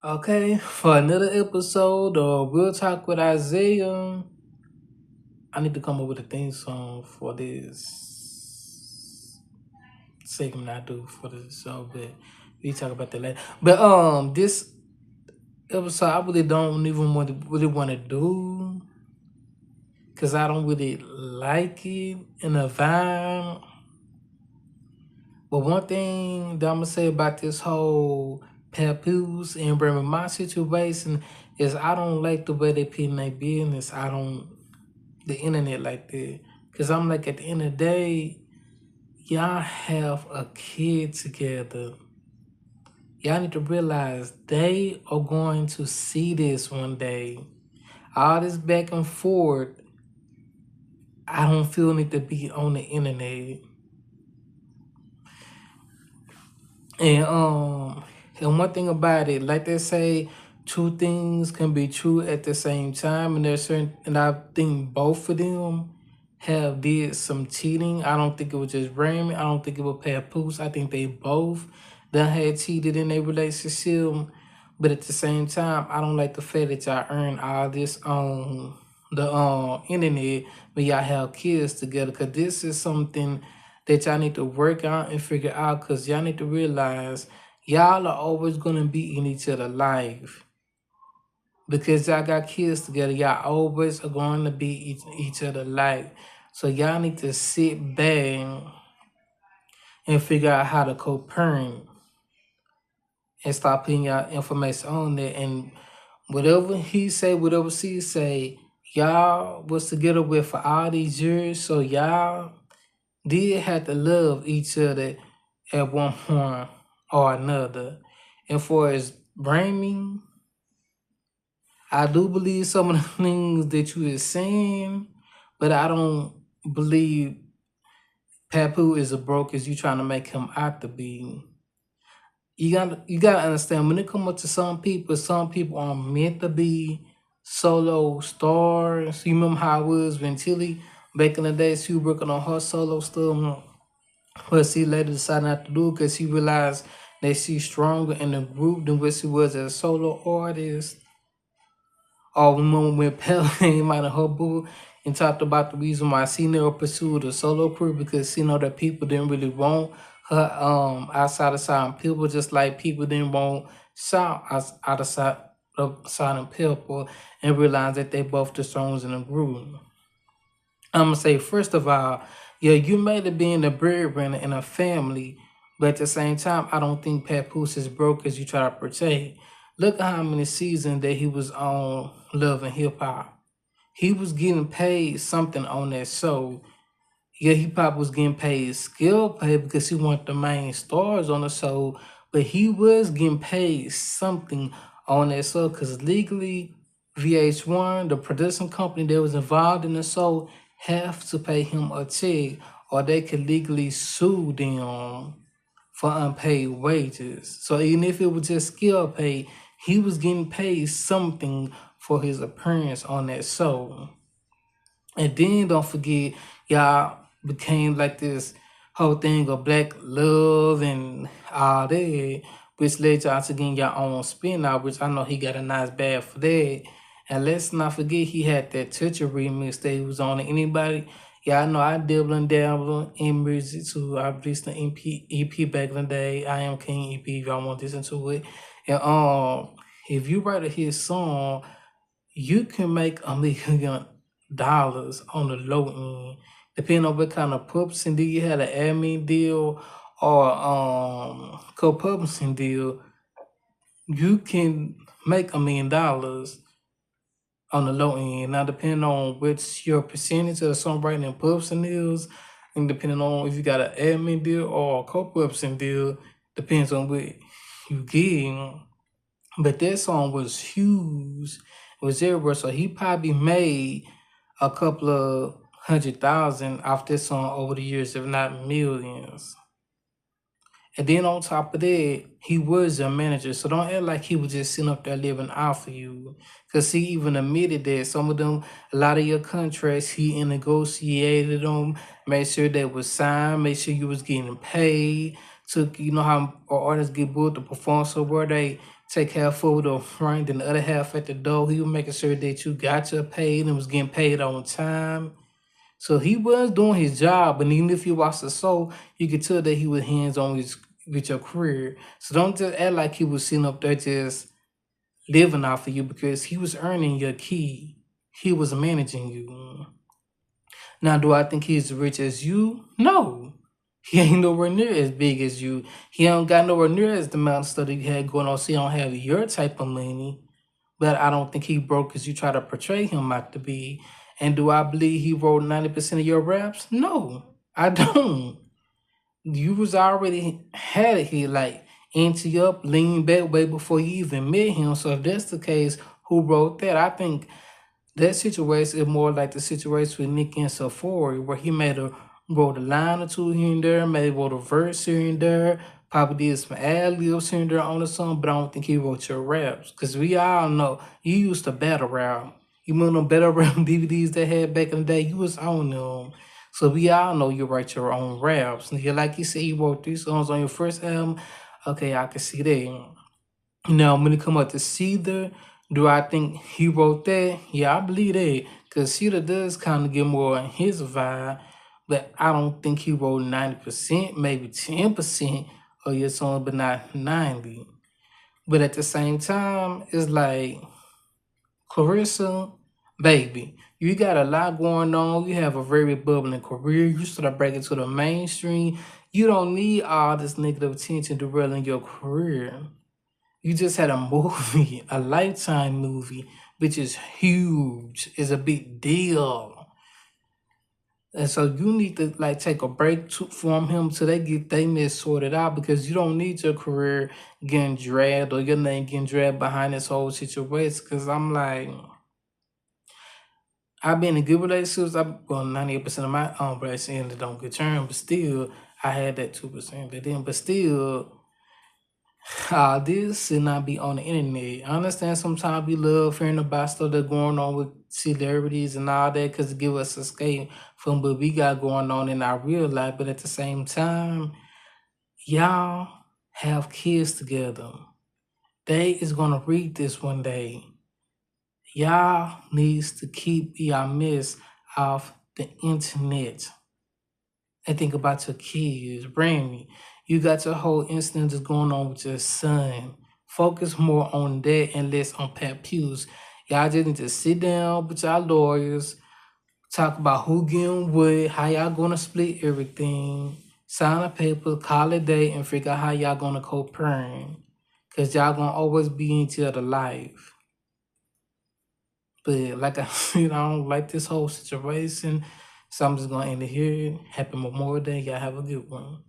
Okay, for another episode of Real Talk with Isiah, I need to come up with a theme song for this segment I do for the show, but we talk about that later. But this episode I really don't even want to do because I don't really like it in the vibe. But one thing that I'm gonna say about this whole papoose and Remy my situation is I don't like the way they put in their business. I don't the internet like that. Cause I'm like at the end of the day, y'all have a kid together. Y'all need to realize they are going to see this one day. All this back and forth, I don't feel need to be on the internet. And one thing about it, like they say, two things can be true at the same time, and there's certain, and I think both of them have did some cheating. I don't think it was just Remy. I don't think it was Papoose. I think they both done had cheated in their relationship. But at the same time, I don't like the fact that y'all earn all this on the internet when y'all have kids together. Cause this is something that y'all need to work out and figure out. Cause y'all need to realize y'all are always gonna be in each other's life. Because y'all got kids together, y'all always are going to be each other's life. So y'all need to sit back and figure out how to co-parent and stop putting y'all information on there. And whatever he say, whatever she say, y'all was together with for all these years. So y'all did have to love each other at one point or another. And for his blaming, I do believe some of the things that you is saying, but I don't believe Papu is a broke as you trying to make him out to be. You gotta understand when it comes up to some people are meant to be solo stars. You remember how it was when Tilly back in the day she was working on her solo stuff, but she later decided not to do it because she realized that she's stronger in the group than what she was as a solo artist. Or when Pell came out of her book and talked about the reason why she never pursued a solo career because she know that people didn't really want her outside of Silent People, just like people didn't want Shout outside of Silent People, and realize that they both the songs in the group. I'm gonna say first of all, yeah, you may have been the breadwinner in a family, but at the same time, I don't think Papoose is broke as you try to portray. Look at how many seasons that he was on Love and Hip Hop. He was getting paid something on that show. Yeah, he probably was getting paid skill pay because he wanted the main stars on the show, but he was getting paid something on that show because legally, VH1, the production company that was involved in the show, have to pay him a check or they could legally sue them for unpaid wages. So even if it was just skill pay, he was getting paid something for his appearance on that show. And then don't forget, y'all became like this whole thing of black love and all that, which led y'all to getting your own spin out, which I know he got a nice bag for that. And let's not forget he had that Toucher remix that he was on. Anybody, y'all know I dabble in music too. I released the EP back in the day. I Am King EP if y'all want to listen to it. And if you write a hit song, you can make $1 million on the low end, depending on what kind of publishing deal you had, an admin deal or co-publishing deal. You can make $1 million on the low end. Now, depending on which your percentage of songwriting and publishing is, and depending on if you got an admin deal or a co-publishing deal, depends on what you get. But that song was huge. It was everywhere. So he probably made a couple of 100,000 off this song over the years, if not millions. And then on top of that, he was your manager. So don't act like he was just sitting up there living off of you. Because he even admitted that some of them, a lot of your contracts, he negotiated them, made sure they was signed, made sure you was getting paid. Took, you know how artists get booked to perform somewhere, they take half over the front, then the other half at the door. He was making sure that you got your paid and was getting paid on time. So he was doing his job, but even if you watch the show, you could tell that he was hands on with your career. So don't just act like he was sitting up there just living off of you because he was earning your key. He was managing you. Now, do I think he's as rich as you? No. He ain't nowhere near as big as you. He don't got nowhere near as the amount of stuff that you had going on. So he don't have your type of money. But I don't think he broke as you try to portray him out to be. And do I believe he wrote 90% of your raps? No, I don't. You was already had it here, like into you up, lean back way before you even met him. So if that's the case, who wrote that? I think that situation is more like the situation with Nick and Safari, where he made a wrote a line or two here and there, maybe wrote a verse here and there, probably did some ad libs here and there on the song, but I don't think he wrote your raps. Cause we all know you used to battle rap. You remember them battle rap DVDs they had back in the day? You was on them. So we all know you write your own raps. And like you said, you wrote 3 songs on your first album. Okay, I can see that. Now, when it come up to Cedar, do I think he wrote that? Yeah, I believe that. Because Cedar does kind of get more on his vibe, but I don't think he wrote 90%, maybe 10% of your songs, but not 90. But at the same time, it's like, Clarissa, baby, you got a lot going on. You have a very bubbling career. You start breaking to the mainstream. You don't need all this negative attention derailing your career. You just had a movie, a Lifetime movie, which is huge. It's a big deal. And so you need to like take a break from him till they get their mess sorted out because you don't need your career getting dragged or your name getting dragged behind this whole situation. Because I'm like, I've been in good relationships. Well, 98% of my relationships ended on good terms, but still, I had that 2% that then. But still, this should not be on the internet. I understand sometimes we love hearing about stuff that's going on with celebrities and all that because it give us escape from what we got going on in our real life. But at the same time, y'all have kids together. They is gonna read this one day. Y'all needs to keep y'all mess off the internet and think about your kids. Remy, you got your whole incident that's going on with your son. Focus more on that and less on papoose. Y'all just need to sit down with y'all lawyers, talk about who getting what, how y'all gonna split everything, sign a paper, call it a day, and figure out how y'all gonna co-parent. Cause y'all gonna always be in each other life. But like I said, I don't like this whole situation. So I'm just gonna end it here. Happy Memorial Day. Y'all have a good one.